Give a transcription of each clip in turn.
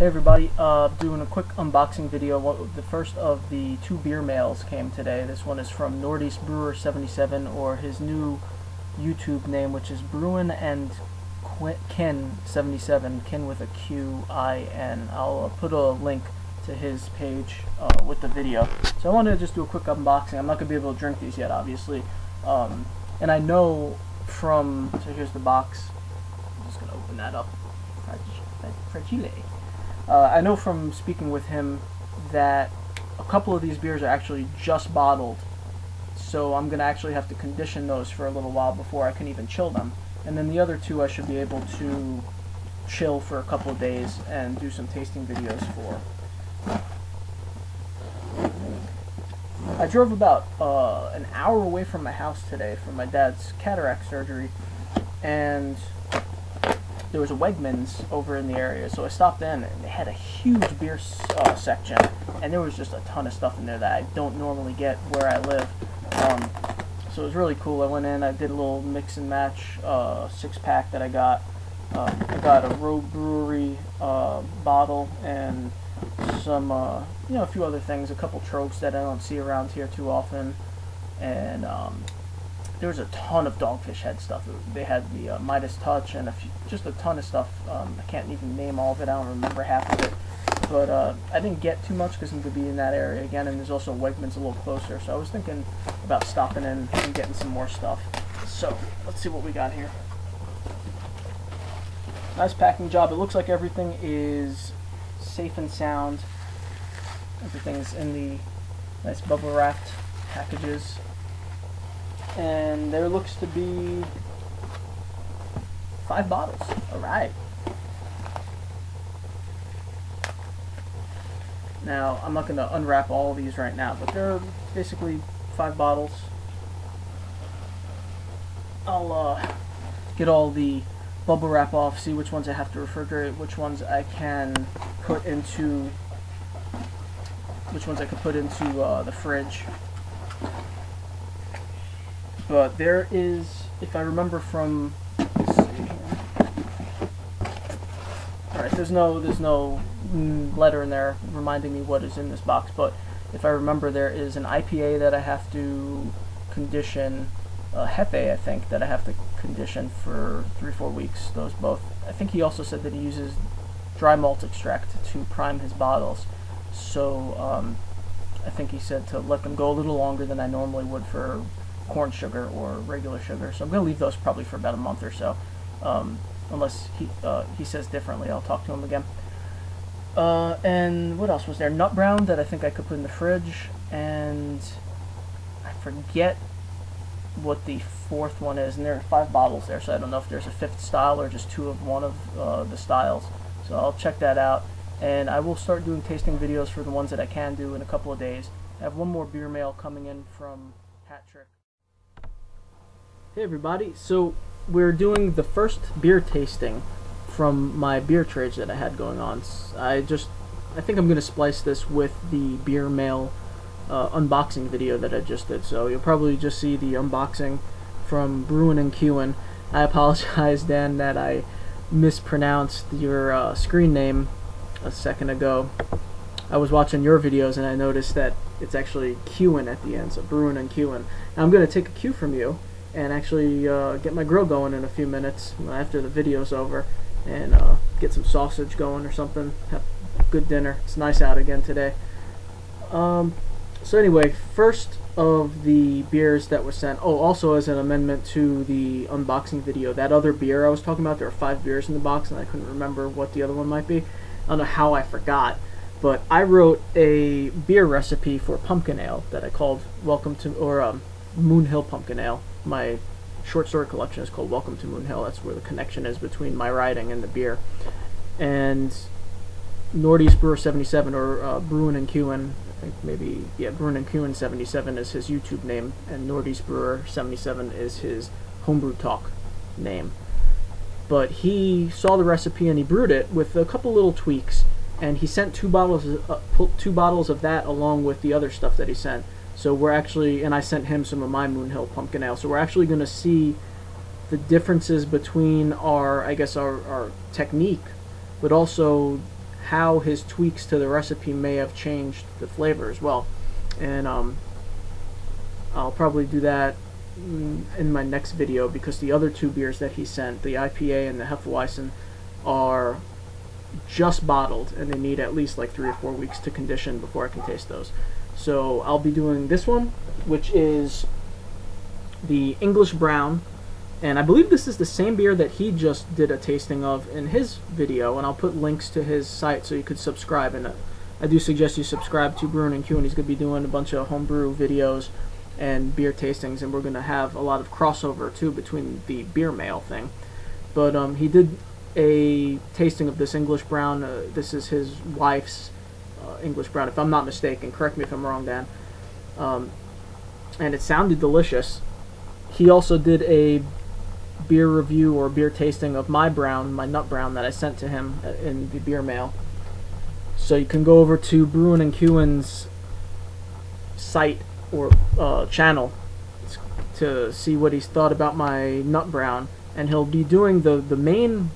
Hey everybody, doing a quick unboxing video. The first of the two beer mails came today. This one is from Northeast Brewer 77, or his new YouTube name, which is Bruin and Kin 77, Kin with a Q-I-N. I'll put a link to his page with the video. So I wanted to just do a quick unboxing. I'm not going to be able to drink these yet, obviously. And I know from, so here's the box. I'm just going to open that up. Fragile. I know from speaking with him that a couple of these beers are actually just bottled, so I'm going to actually have to condition those for a little while before I can even chill them. And then the other two I should be able to chill for a couple of days and do some tasting videos for. I drove about an hour away from my house today for my dad's cataract surgery, and there was a Wegmans over in the area, so I stopped in and they had a huge beer section, and there was just a ton of stuff in there that I don't normally get where I live. So it was really cool. I went in, I did a little mix and match 6-pack that I got. I got a Rogue Brewery bottle and some, a few other things, a couple tropes that I don't see around here too often, and there was a ton of Dogfish Head stuff. They had the Midas Touch and just a ton of stuff. I can't even name all of it. I don't remember half of it. But I didn't get too much because I'm going to be in that area again, and there's also Wegmans a little closer. So I was thinking about stopping in and getting some more stuff. So let's see what we got here. Nice packing job. It looks like everything is safe and sound. Everything's in the nice bubble wrapped packages. And there looks to be 5 bottles. Alright. Now, I'm not going to unwrap all of these right now, but there are basically 5 bottles. I'll get all the bubble wrap off, see which ones I have to refrigerate, which ones I can put into the fridge. But there is, if I remember from, let's see here. Alright, there's no letter in there reminding me what is in this box, but if I remember, there is an IPA that I have to condition, a Hefe, I think, that I have to condition for 3-4 weeks. Those both. I think he also said that he uses dry malt extract to prime his bottles. So I think he said to let them go a little longer than I normally would for corn sugar or regular sugar. So I'm going to leave those probably for about a month or so, unless he says differently. I'll talk to him again. And what else was there? Nut Brown that I think I could put in the fridge, and I forget what the 4th one is, and there are 5 bottles there, so I don't know if there's a 5th style or just 2 of one of the styles. So I'll check that out, and I will start doing tasting videos for the ones that I can do in a couple of days. I have one more beer mail coming in from Hat Trick. Hey everybody, so we're doing the first beer tasting from my beer trades that I had going on. I think I'm going to splice this with the beer mail unboxing video that I just did, so you'll probably just see the unboxing from Bruin and Qin. I apologize, Dan, that I mispronounced your screen name a second ago. I was watching your videos and I noticed that it's actually Qin at the end, so Bruin and Qin. Now I'm going to take a cue from you and actually get my grill going in a few minutes after the video's over, and get some sausage going or something. Have a good dinner. It's nice out again today. So anyway, first of the beers that were sent. Oh, also as an amendment to the unboxing video, that other beer I was talking about, there are 5 beers in the box, and I couldn't remember what the other one might be. I don't know how I forgot, but I wrote a beer recipe for pumpkin ale that I called Moon Hill Pumpkin Ale. My short story collection is called Welcome to Moon Hill. That's where the connection is between my writing and the beer. And Northeast Brewer 77, or Bruin and Qin, I think maybe, yeah, Bruin and Qin 77 is his YouTube name, and Northeast Brewer 77 is his Homebrew Talk name. But he saw the recipe and he brewed it with a couple little tweaks, and he sent 2 bottles of that along with the other stuff that he sent. So we're actually, and I sent him some of my Moon Hill Pumpkin Ale, so we're actually going to see the differences between our technique, but also how his tweaks to the recipe may have changed the flavor as well. And I'll probably do that in my next video, because the other two beers that he sent, the IPA and the Hefeweizen, are just bottled and they need at least like 3 or 4 weeks to condition before I can taste those. So I'll be doing this one, which is the English Brown, and I believe this is the same beer that he just did a tasting of in his video, and I'll put links to his site so you could subscribe. And I do suggest you subscribe to Brewing and Q, and he's going to be doing a bunch of homebrew videos and beer tastings, and we're going to have a lot of crossover too between the beer mail thing. But he did a tasting of this English Brown. This is his wife's English Brown, if I'm not mistaken. Correct me if I'm wrong, Dan. And it sounded delicious. He also did a beer review or beer tasting of my brown, my nut brown, that I sent to him in the beer mail. So you can go over to Bruin and Kewen's site or channel to see what he's thought about my nut brown, and he'll be doing the main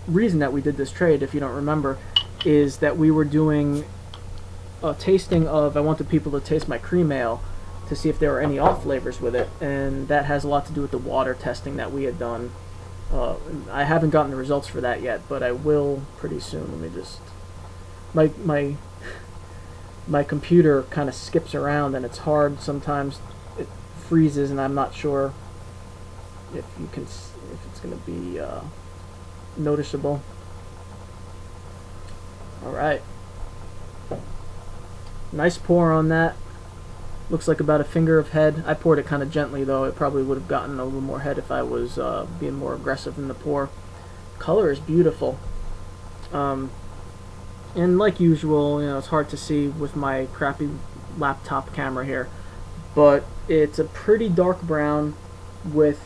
reason that we did this trade, if you don't remember, is that we were doing a tasting of, I wanted people to taste my cream ale to see if there were any off flavors with it, and that has a lot to do with the water testing that we had done. I haven't gotten the results for that yet, but I will pretty soon. Let me just, my computer kind of skips around and it's hard sometimes. It freezes and I'm not sure if it's going to be noticeable. Alright, nice pour on that. Looks like about a finger of head. I poured it kind of gently though. It probably would have gotten a little more head if I was being more aggressive in the pour. Color is beautiful. And like usual, it's hard to see with my crappy laptop camera here, but it's a pretty dark brown with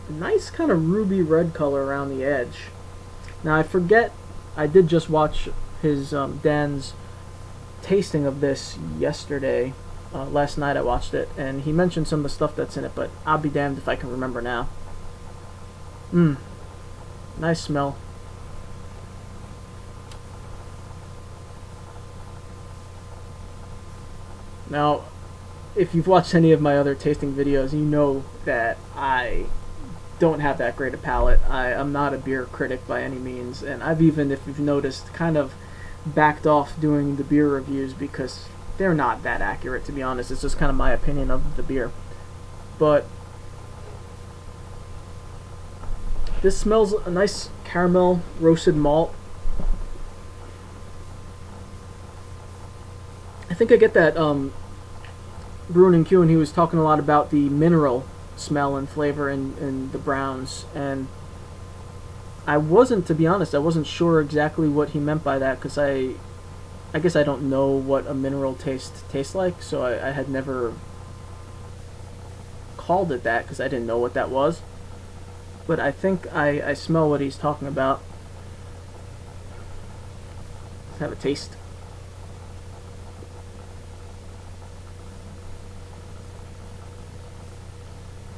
a nice kind of ruby red color around the edge. Now I forget, I did just watch his Dan's tasting of this yesterday. Last night I watched it, and he mentioned some of the stuff that's in it, but I'll be damned if I can remember now. Nice smell. Now, if you've watched any of my other tasting videos, you know that I don't have that great a palate. I'm not a beer critic by any means, and I've even, if you've noticed, kind of backed off doing the beer reviews because they're not that accurate, to be honest. It's just kind of my opinion of the beer. But this smells a nice caramel roasted malt. I think I get that Bruin and Q, and he was talking a lot about the mineral smell and flavor in the browns, and I wasn't, to be honest, I wasn't sure exactly what he meant by that, because I guess I don't know what a mineral tastes like, so I had never called it that because I didn't know what that was. But I think I smell what he's talking about. Let's have a taste.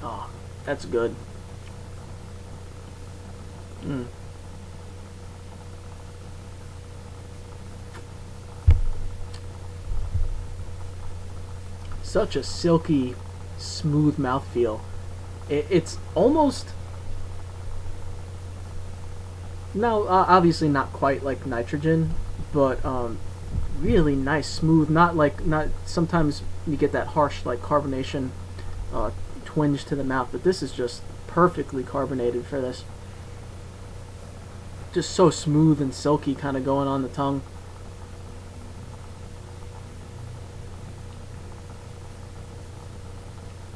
Oh, that's good. Such a silky, smooth mouthfeel. It's almost, no, obviously not quite like nitrogen, but really nice, smooth. Not sometimes you get that harsh like carbonation twinge to the mouth, but this is just perfectly carbonated for this. Just so smooth and silky, kind of going on the tongue.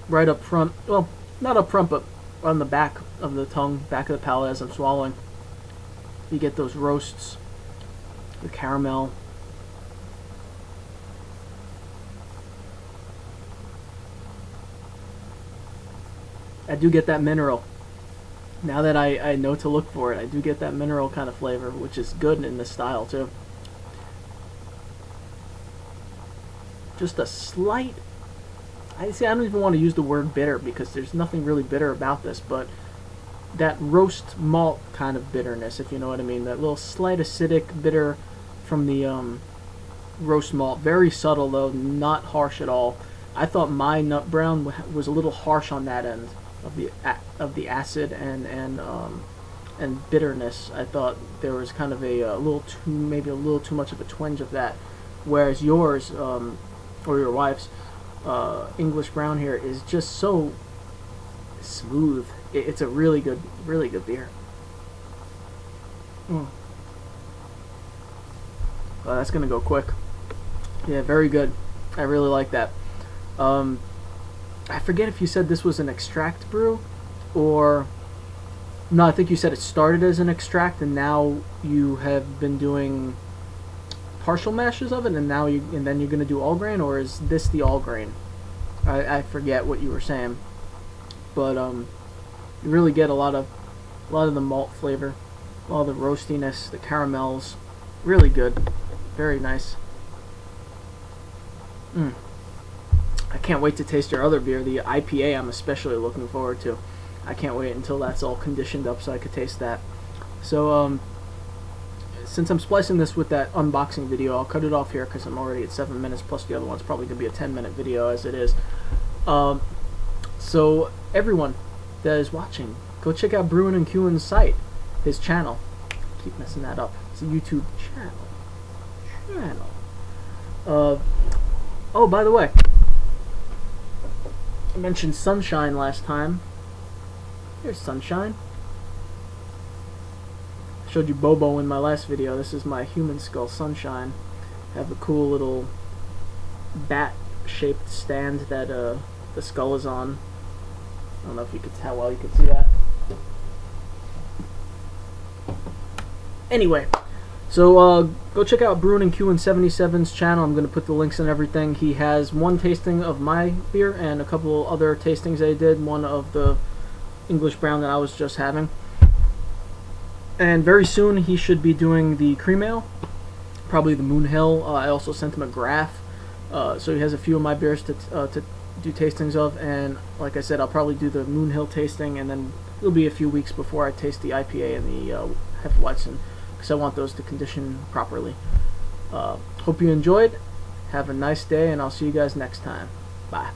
Right up front, well, not up front, but on the back of the tongue, back of the palate as I'm swallowing. You get those roasts, the caramel. I do get that mineral. Now that I know to look for it, I do get that mineral kind of flavor, which is good in this style too. Just a slight, I don't even want to use the word bitter because there's nothing really bitter about this, but that roast malt kind of bitterness, if you know what I mean. That little slight acidic, bitter from the roast malt. Very subtle though, not harsh at all. I thought my nut brown was a little harsh on that end of the acid and bitterness. I thought there was kind of a little too, maybe a little too much of a twinge of that, whereas yours or your wife's English brown here is just so smooth. It's a really good beer. Well, that's gonna go quick. Yeah, very good. I really like that. I forget if you said this was an extract brew, or no, I think you said it started as an extract and now you have been doing partial mashes of it, and then you're gonna do all grain, or is this the all grain? I forget what you were saying, but you really get a lot of the malt flavor, all the roastiness, the caramels, really good, very nice. I can't wait to taste your other beer, the IPA. I'm especially looking forward to. I can't wait until that's all conditioned up so I could taste that. So since I'm splicing this with that unboxing video, I'll cut it off here because I'm already at 7 minutes, plus the other one's probably going to be a 10-minute video as it is. So everyone that is watching, go check out Bruin and Kewen's site, his channel. I keep messing that up. It's a YouTube channel. Oh, by the way, I mentioned Sunshine last time. Here's Sunshine. I showed you Bobo in my last video. This is my human skull Sunshine. I have a cool little bat-shaped stand that the skull is on. I don't know if you could how well you could see that. Anyway, so go check out Bruin and Kewen 77's channel. I'm going to put the links and everything. He has one tasting of my beer and a couple other tastings they did. One of the English brown that I was just having. And very soon he should be doing the cream ale, probably the Moon Hill. I also sent him a graph, so he has a few of my beers to do tastings of. And like I said, I'll probably do the Moon Hill tasting, and then it'll be a few weeks before I taste the IPA and the Hefeweizen, because I want those to condition properly. Hope you enjoyed. Have a nice day, and I'll see you guys next time. Bye.